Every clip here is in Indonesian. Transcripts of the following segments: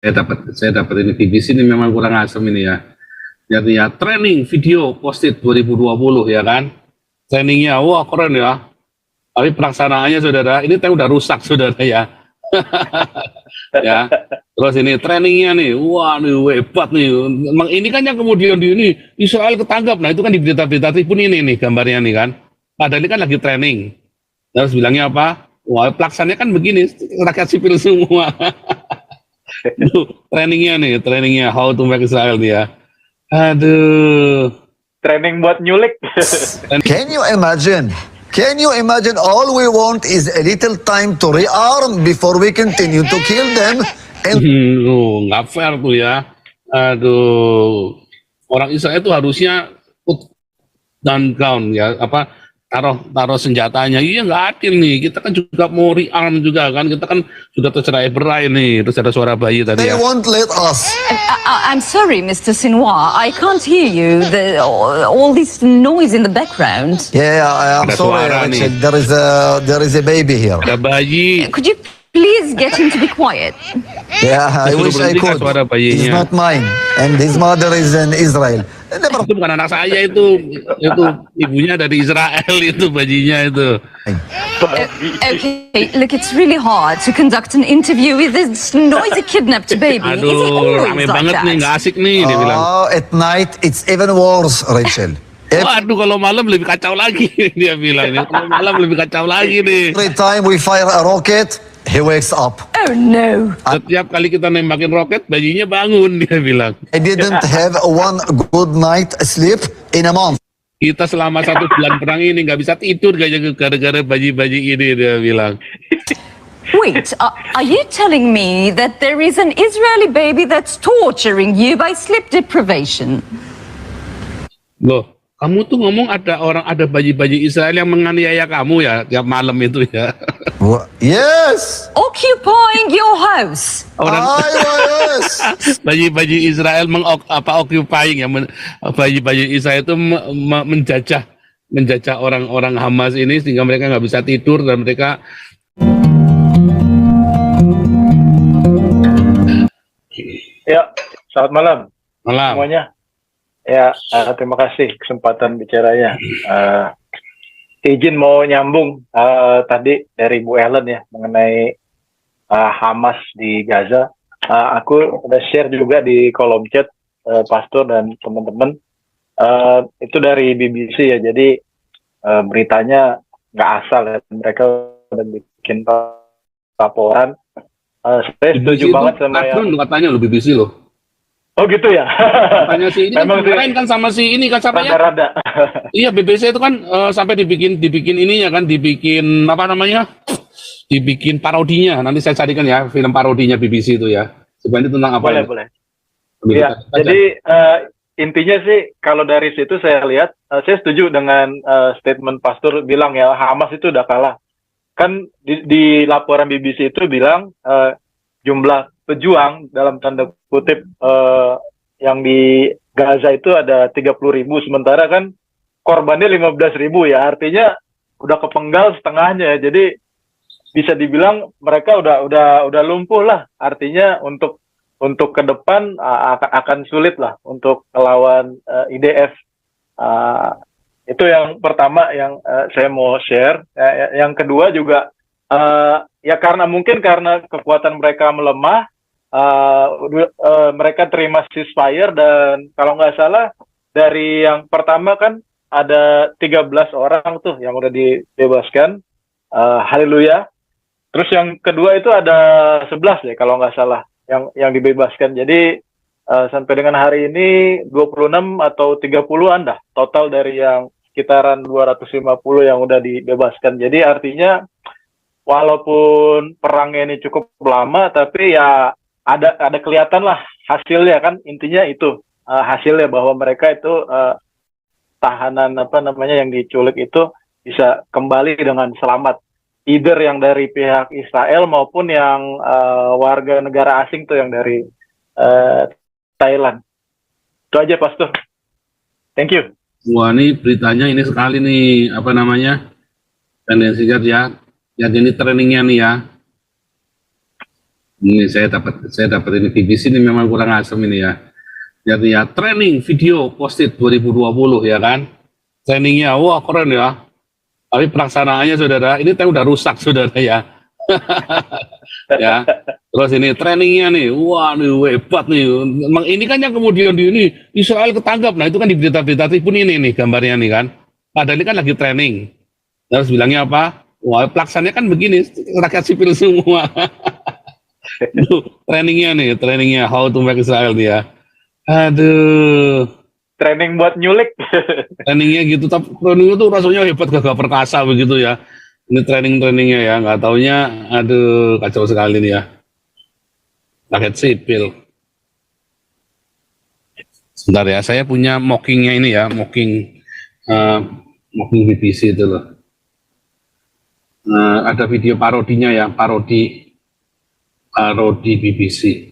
saya dapat ini BBC ini memang kurang asem ini ya. Jadi ya training video posted 2020 ya kan. Trainingnya wah keren ya. Tapi pelaksanaannya saudara, ini teh udah rusak saudara ya. Ya. Terus ini trainingnya nih, wah nih hebat nih. Emang ini kan yang kemudian di ini Israel ketangkap. Nah itu kan di berita-berita Tribun ini nih gambarnya nih kan. Padahal ini kan lagi training. Terus bilangnya apa? Wah pelaksananya kan begini, rakyat sipil semua. trainingnya how to make Israel dia. Aduh. Training buat nyulik. Can you imagine? Can you imagine all we want is a little time to rearm before we continue to kill them? And Nggak fair tuh ya. Aduh. Orang Israel itu harusnya put down gun ya, apa taruh senjatanya. Iya nggak adil nih. Kita kan juga mau rearm juga kan. Kita kan sudah tercerai berai nih. Terus ada suara bayi tadi they ya. won't let us. I'm sorry, Mr. Sinwar. I can't hear you. All this noise in the background. Yeah, I'm Ada sorry, suara nih. Richard. There is a baby here. Ada bayi. Could you please get him to be quiet? Yeah, I Suruh wish I berhentikan could. suara bayinya. He's not mine, and his mother is in Israel. Never. Itu bukan anak saya itu ibunya dari Israel itu bayinya itu. Okay, look, it's really hard to conduct an interview with this noisy kidnapped baby. Is it Aduh, always rame like banget that? nih, nggak asik nih dia bilang. Oh, at night it's even worse, Rachel. Waduh, kalau malam lebih kacau lagi dia bilang. Kalau malam lebih kacau lagi nih. Every time we fire a rocket, he wakes up. Oh no. Setiap kali kita nembakin roket, bayinya bangun dia bilang. I didn't have one good night sleep in a month. Kita selama 1 bulan perang ini nggak bisa tidur gara-gara bayi-bayi ini dia bilang. Wait, are you telling me that there is an Israeli baby that's torturing you by sleep deprivation? Loh, kamu tuh ngomong ada bayi-bayi Israel yang menganiaya kamu ya tiap malam itu ya. Yes. Occupying your house. Yes. Bayi-bayi Israel occupying ya, bayi-bayi Israel itu menjajah orang-orang Hamas ini sehingga mereka nggak bisa tidur dan mereka Ya, selamat malam malam. semuanya. Ya, terima kasih kesempatan bicaranya. Izin mau nyambung tadi dari Bu Ellen ya mengenai Hamas di Gaza. Aku udah share juga di kolom chat Pastor dan teman-teman. Itu dari BBC ya, jadi beritanya nggak asal ya. Mereka udah bikin laporan. Saya setuju banget sama yang... Katanya lo BBC lo. Oh gitu ya. Katanya si ini kan kemarin kan sama si ini kan sampai ya. Rada-rada. Iya BBC itu kan sampai dibikin ininya kan, dibikin apa namanya? Dibikin parodinya. Nanti saya carikan ya film parodinya BBC itu ya. Sebenarnya tentang apa ya? Boleh. Ya, jadi intinya sih kalau dari situ saya lihat, saya setuju dengan statement Pastor bilang ya Hamas itu udah kalah. Kan di laporan BBC itu bilang jumlah pejuang dalam tanda kutip yang di Gaza itu ada 30.000, sementara kan korbannya 15.000 ya, artinya udah kepenggal setengahnya. Jadi bisa dibilang mereka udah lumpuh lah, artinya untuk ke depan akan sulit lah untuk melawan IDF. Itu yang pertama yang saya mau share. Yang kedua juga ya karena kekuatan mereka melemah, mereka terima ceasefire, dan kalau nggak salah dari yang pertama kan ada 13 orang tuh yang udah dibebaskan, haleluya. Terus yang kedua itu ada 11 ya kalau nggak salah yang dibebaskan. Jadi sampai dengan hari ini 26 atau 30-an dah total dari yang sekitaran 250 yang udah dibebaskan. Jadi artinya walaupun perangnya ini cukup lama, tapi ya ada kelihatan lah hasilnya kan. Intinya itu hasilnya bahwa mereka itu tahanan yang diculik itu bisa kembali dengan selamat. Either yang dari pihak Israel maupun yang warga negara asing tuh yang dari Thailand. Itu aja Pastor. Thank you. Wah, ini beritanya ini sekali nih dan yang singkat ya. Jadi ini trainingnya nih ya. Ini saya dapat ini BBC ini memang kurang asem ini ya. Jadi ya training video posted 2020 ya kan. Trainingnya wah keren ya. Tapi pelaksanaannya saudara, ini teh udah rusak saudara ya. Ya. Terus ini trainingnya nih, wah nih hebat nih. Emang ini kan yang kemudian ini Israel ketangkap. Nah itu kan di berita-berita Tribun ini nih gambarnya nih kan. Padahal ini kan lagi training. Terus bilangnya apa? Wah pelaksananya kan begini, rakyat sipil semua. trainingnya how to make Israel nih ya. Aduh. Training buat nyulik. Trainingnya gitu, tapi trainingnya tuh rasanya hebat gagah perkasa begitu ya. Ini trainingnya ya, nggak taunya, aduh kacau sekali nih ya. Rakyat sipil. Sebentar ya, saya punya mockingnya ini ya, mocking BBC itu loh. Ada video parodinya ya, parodi BBC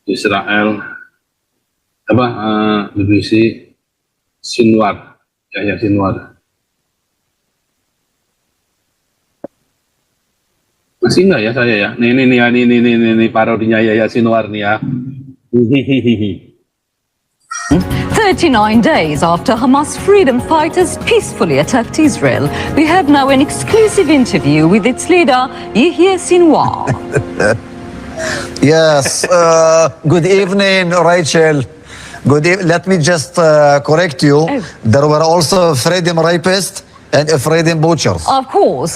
Israel BBC Sinwar ya Sinwar masih enggak ya saya ya ini parodinya ya Sinwar nih ya. 39 days after Hamas freedom fighters peacefully attacked Israel, we have now an exclusive interview with its leader, Yahya Sinwar. Yes, good evening, Rachel. Let me just correct you. Oh. There were also freedom rapists and freedom butchers. Of course,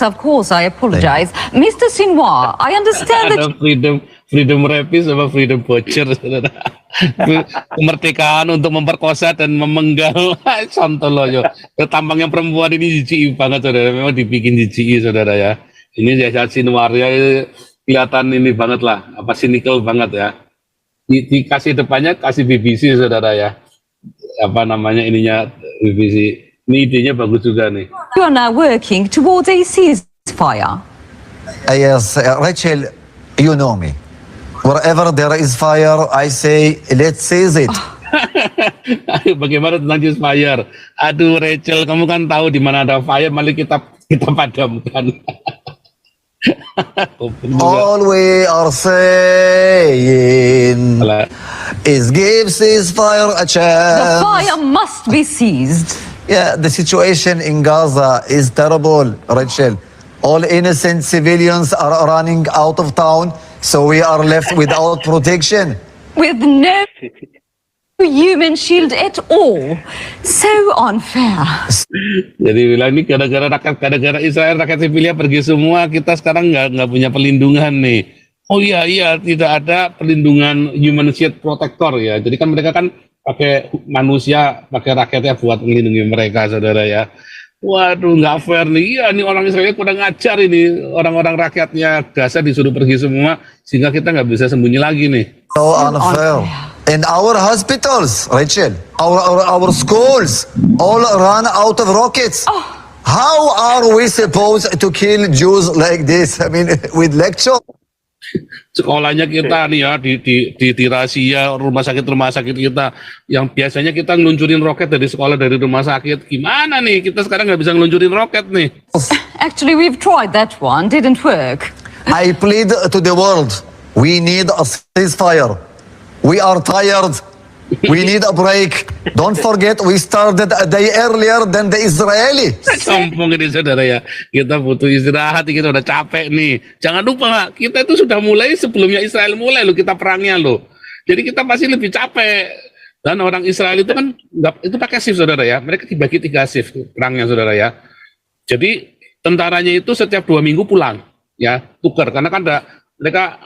I apologize. Mr. Sinwar, I understand that Ada freedom rapist sama freedom butcher saudara. Kemerdekaan untuk memperkosa dan memenggal. Sontoloyo. Tampangnya perempuan ini jijik banget saudara. Memang dibikin jijik saudara ya. Ini Yahya Sinwar ya kelihatan ini banget lah. Apa cynical banget ya. Dikasih depannya kasih BBC saudara ya. Apa namanya ininya BBC. Ini idenya bagus juga nih. you are now working towards a ceasefire. Yes, Rachel, you know me. Wherever there is fire, I say, let's seize it. Bagaimana tentang ceasefire? Aduh Rachel, kamu kan tahu di mana ada fire, mari kita padamkan. All we are saying is give ceasefire a The chance. fire must be seized. Yeah, the situation in Gaza is terrible, Rachel. All innocent civilians are running out of town, so we are left without protection. With no human shield at all. So unfair. Jadi bilang ini gara-gara Israel rakyat sipilnya pergi semua, kita sekarang nggak punya perlindungan nih. Oh iya tidak ada perlindungan human shield protector ya. Jadi kan mereka kan pakai manusia, pakai rakyatnya buat melindungi mereka saudara ya. Waduh nggak fair nih. Iya nih orang Israel kurang ajar ini, orang-orang rakyatnya Gaza disuruh pergi semua sehingga kita nggak bisa sembunyi lagi nih. So unfair. And our hospitals, Rachel, our schools all run out of rockets. How are we supposed to kill Jews like this? I mean, with lecture? Sekolahnya kita nih ya di rahasia rumah sakit kita yang biasanya kita ngeluncurin roket dari sekolah dari rumah sakit, gimana nih kita sekarang nggak bisa ngeluncurin roket nih. Actually, we've tried that one. Didn't work. I plead to the world. We need a ceasefire. We are tired. We need a break. Don't forget, we started a day earlier than the Israeli. Sombong ini saudara ya, kita butuh istirahat, kita udah capek nih. Jangan lupa kita itu sudah mulai sebelumnya Israel mulai loh kita perangnya loh. Jadi kita pasti lebih capek. Dan orang Israel itu kan itu pakai shift saudara ya, mereka dibagi 3 shift perangnya saudara ya. Jadi tentaranya itu setiap 2 minggu pulang ya, tukar karena kan ada mereka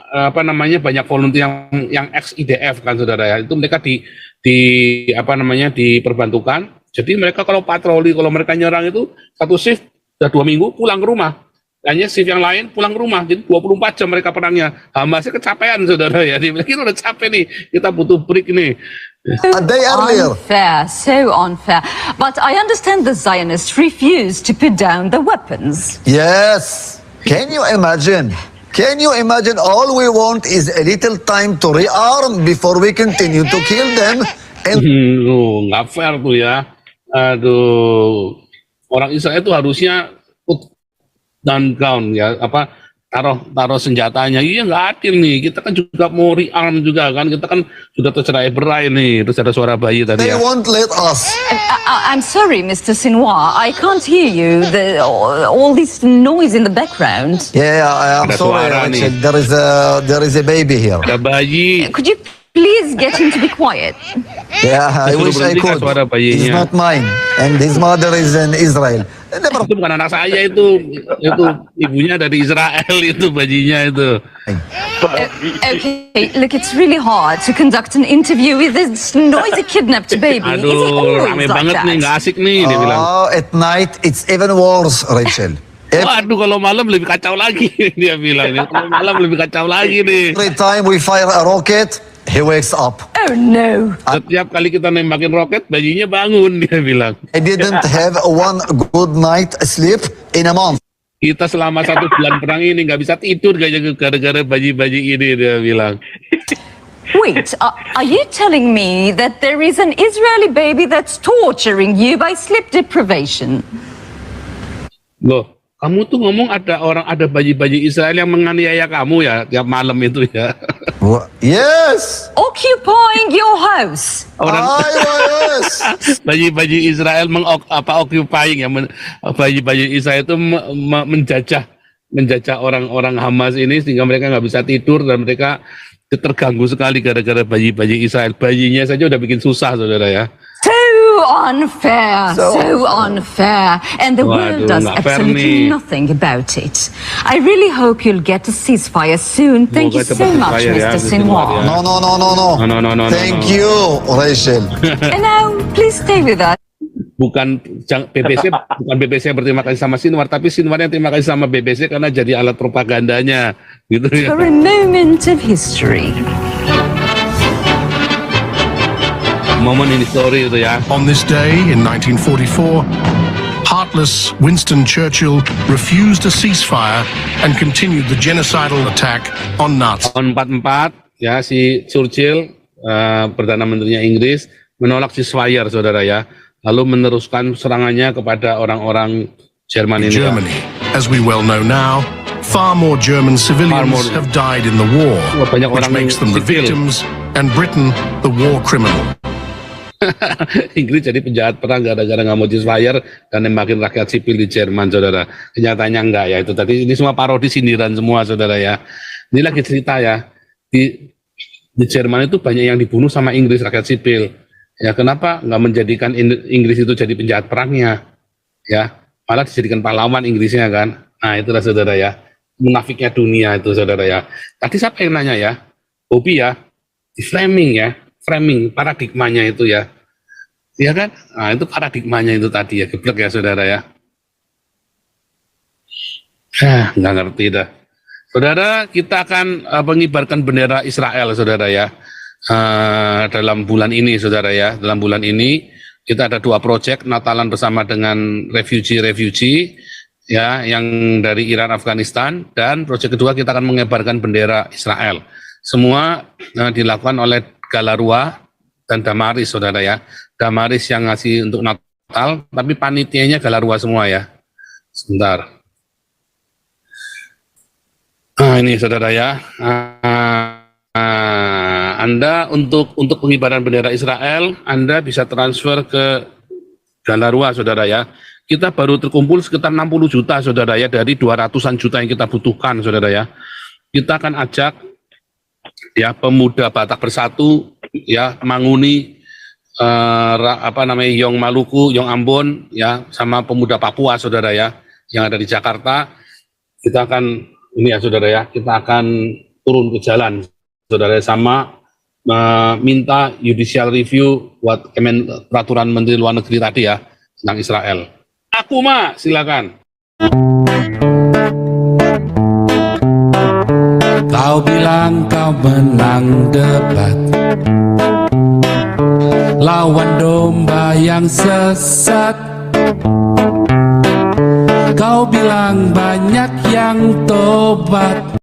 banyak volunteer yang ex IDF kan saudara ya, itu mereka diperbantukan. Jadi mereka kalau patroli, kalau mereka nyerang itu satu shift sudah 2 minggu pulang ke rumah, hanya shift yang lain pulang ke rumah. Jadi 24 jam mereka perangnya. Hamasnya kecapean saudara ya, kita udah capek nih, kita butuh break nih. A day earlier. Unfair, so unfair. But I understand the Zionists refuse to put down the weapons. Yes. Can you imagine? Can you imagine all we want is a little time to rearm before we continue to kill them? And Nggak fair tuh ya. Aduh, orang Israel itu harusnya put down ya, taruh senjatanya. Iya nggak adil nih. Kita kan juga mau rearm juga kan. Kita kan sudah tercerai berai nih. Terus ada suara bayi tadi They ya. won't let us. I'm sorry, Mr. Sinwar. I can't hear you. All this noise in the background. Yeah, I'm Ada sorry, suara nih. Rachel. There is a baby here. Ada bayi. Could you please get him to be quiet? Yeah, I Suruh wish I berhenti could. suara bayinya. He's not mine, and his mother is in Israel. Never. Itu bukan anak saya itu ibunya dari Israel itu bayinya itu. Okay, look, it's really hard to conduct an interview with this noisy kidnapped baby. Is it Aduh, rame always like banget nih, nggak that? asik nih dia bilang. Oh, at night it's even worse, Rachel. Waduh, kalau malam lebih kacau lagi dia bilang. Kalau malam lebih kacau lagi nih. Every time we fire a rocket, he wakes up. Oh no. Setiap kali kita nembakin roket, bayinya bangun dia bilang. I didn't have one good night sleep in a month. Kita selama 1 bulan perang ini nggak bisa tidur gara-gara bayi-bayi ini dia bilang. Wait, are you telling me that there is an Israeli baby that's torturing you by sleep deprivation? Loh, kamu tuh ngomong ada bayi-bayi Israel yang menganiaya kamu ya tiap malam itu ya. Yes. Occupying your house. Yes. Bayi-bayi Israel occupying ya, bayi-bayi Israel itu menjajah orang-orang Hamas ini sehingga mereka nggak bisa tidur dan mereka terganggu sekali gara-gara bayi-bayi Israel. Bayinya saja udah bikin susah, saudara ya. So unfair, so unfair. And the world Waduh, does nggak fair absolutely nih. nothing about it. I really hope you'll get a ceasefire soon. Thank you Semoga so cepat much, ceasefire ya, Mr. bisa Sinwar. keluar ya. No. Thank you, Rachel. And now, please stay with us. Bukan BBC yang berterima kasih sama Sinwar, tapi Sinwar yang terima kasih sama BBC karena jadi alat propagandanya, gitu ya. For a moment of history. Momen ini story itu ya. On this day in 1944, heartless Winston Churchill refused a ceasefire and continued the genocidal attack on Nazis. Tahun 44 ya si Churchill perdana menterinya Inggris menolak ceasefire, saudara ya, lalu meneruskan serangannya kepada orang-orang Jerman In ini. ya. Germany, as we well know now, far more German civilians more. have died in the war, Wah, banyak which orang makes them the sipil. victims and Britain the war criminal. Inggris jadi penjahat perang gara-gara nggak mau ceasefire dan nembakin rakyat sipil di Jerman, saudara. Kenyataannya enggak ya, itu tadi ini semua parodi sindiran semua, saudara ya. Ini lagi cerita ya, di Jerman itu banyak yang dibunuh sama Inggris rakyat sipil. Ya kenapa nggak menjadikan Inggris itu jadi penjahat perangnya? Ya malah dijadikan pahlawan Inggrisnya kan. Nah itulah saudara ya, munafiknya dunia itu, saudara ya. Tadi siapa yang nanya ya? Bobby ya, di framing ya. Framing, paradigmanya itu ya. Iya kan? Nah, itu paradigmanya itu tadi ya, geblek ya, saudara ya. Nggak ngerti dah. Saudara, kita akan mengibarkan bendera Israel, saudara ya. Dalam bulan ini, saudara ya. Dalam bulan ini, kita ada 2 proyek, Natalan bersama dengan refugee ya, yang dari Iran, Afghanistan. Dan proyek kedua, kita akan mengibarkan bendera Israel. Semua dilakukan oleh Galarua dan Damaris, saudara ya. Damaris yang ngasih untuk Natal, tapi panitianya Galarua semua ya. Sebentar. Nah ini saudara ya. Anda untuk pengibaran bendera Israel, Anda bisa transfer ke Galarua, saudara ya. Kita baru terkumpul sekitar 60 juta, saudara ya, dari 200-an juta yang kita butuhkan, saudara ya. Kita akan ajak ya pemuda Batak Bersatu ya, Manguni Yong Maluku, Yong Ambon ya, sama pemuda Papua, saudara ya, yang ada di Jakarta. Kita akan ini ya, saudara ya, kita akan turun ke jalan, saudara, sama minta judicial review buat peraturan Menteri Luar Negeri tadi ya tentang Israel. Aku mah silakan. Kau bilang kau menang debat, lawan domba yang sesat. Kau bilang banyak yang tobat.